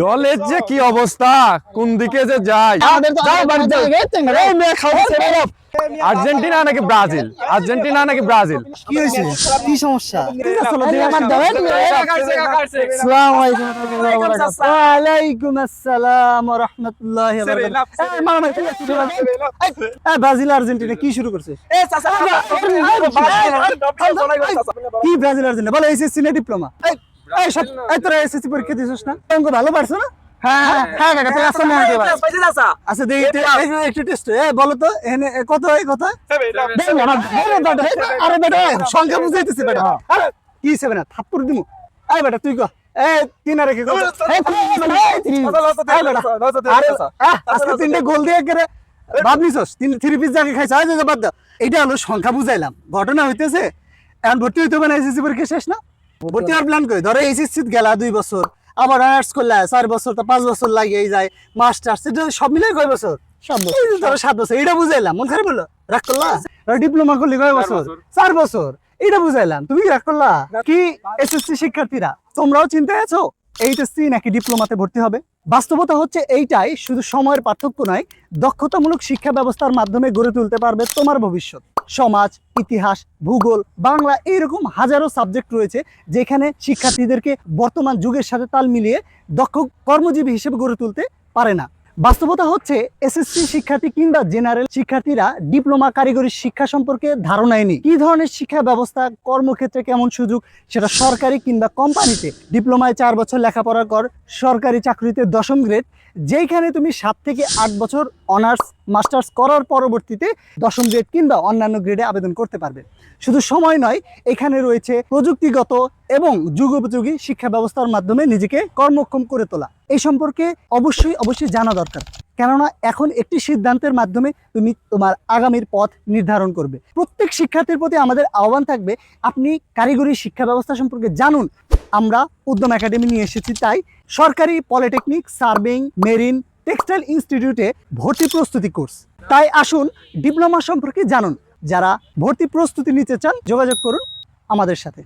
দলের যে কি অবস্থা, কোন দিকে যে যায়। আর্জেন্টিনা নাকি ব্রাজিল, আর্জেন্টিনা নাকি ব্রাজিল, কি হয়েছে? কি সমস্যা? ওয়ালাইকুম আসসালাম ওয়া রাহমাতুল্লাহি ওয়া বারাকাতুহু। ব্রাজিল আর্জেন্টিনা কি শুরু করছে? কি ব্রাজিল আর্জেন্টিনা বলে? এসএসসি না ডিপ্লোমা? তোরা এসএসসি পরীক্ষা দিছিস না? অঙ্ক ভালো পারছো না? আচ্ছা দেখি একটু টেস্ট। বলো তো এখানে কত হয়? কত? আরে বেটা সংখ্যা বুঝাইতেছি বেটা। কি সেভেন না থাপ্পড় দিমু। এই বেটা তুই কো তিন আর রেখে আজকে তিনটে গোল দিয়ে করে বাদ নিছস। থ্রি পিস জাগে খাইছ। বাদ দাও, এটা হলো সংখ্যা বুঝাইলাম। ঘটনা হইতেছে এখন ভর্তি হইতে হবে না। এসএসসি পরীক্ষা শেষ না, ভর্তি হওয়ার প্ল্যান করি। ধরো এইচএসসি গেলা 2 বছর, আবার আর্টস করলে 4 বছর, তো 5 বছর লাগিয়ে যায়। মাস্টার্স সব মিলে কয় বছর? 7 বছর। ধরো 7 বছর, এটা বুঝাইলাম। মন খারাপ হলো? রাগ করলা? ডিপ্লোমা করলে কয় বছর? 4 বছর, এটা বুঝাইলাম। তুমি কি রাগ করলা? কি এসএসসি শিক্ষার্থীরা তোমরাও চিন্তায় আছো এইচএসসি নাকি ডিপ্লোমাতে ভর্তি হবে? বাস্তবতা হচ্ছে এইটাই, শুধু সময়ের পার্থক্য নয়, দক্ষতামূলক শিক্ষা ব্যবস্থার মাধ্যমে গড়ে তুলতে পারবে তোমার ভবিষ্যৎ। সমাজ, ইতিহাস, ভূগোল, বাংলা এইরকম হাজারো সাবজেক্ট রয়েছে যেখানে শিক্ষার্থীদেরকে বর্তমান যুগের সাথে তাল মিলিয়ে দক্ষ কর্মজীবী হিসেবে গড়ে তুলতে পারে না। বাস্তবতা হচ্ছে এসএসসি শিক্ষার্থী কিংবা জেনারেল শিক্ষার্থীরা ডিপ্লোমা কারিগরি শিক্ষা সম্পর্কে ধারণাই নেই। কি ধরনের শিক্ষা ব্যবস্থা, কর্মক্ষেত্রে কেমন সুযোগ, সেটা সরকারি কিংবা কোম্পানিতে। ডিপ্লোমায় 4 বছর লেখাপড়ার পর সরকারি চাকরিতে 10ম গ্রেড, যেখানে তুমি 7 থেকে 8 বছর অনার্স মাস্টার্স করার পরবর্তীতে 10ম গ্রেড কিংবা অন্যান্য গ্রেডে আবেদন করতে পারবে। শুধু সময় নয়, এখানে রয়েছে প্রযুক্তিগত এবং যুগোপযোগী শিক্ষা ব্যবস্থার মাধ্যমে নিজেকে কর্মক্ষম করে তোলা। এই সম্পর্কে অবশ্যই জানা দরকার, কেননা এখন একটি সিদ্ধান্তের মাধ্যমে তুমি তোমার আগামীর পথ নির্ধারণ করবে। প্রত্যেক শিক্ষার্থীর প্রতি আমাদের আহ্বান থাকবে, আপনি কারিগরি শিক্ষা ব্যবস্থা সম্পর্কে জানুন। আমরা উদ্যম একাডেমি নিয়ে এসেছি, তাই সরকারি পলিটেকনিক, সার্ভেইং, মেরিন, টেক্সটাইল ইনস্টিটিউটে ভর্তি প্রস্তুতি কোর্স। তাই আসুন ডিপ্লোমা সম্পর্কে জানুন। যারা ভর্তি প্রস্তুতি নিতে চান যোগাযোগ করুন আমাদের সাথে।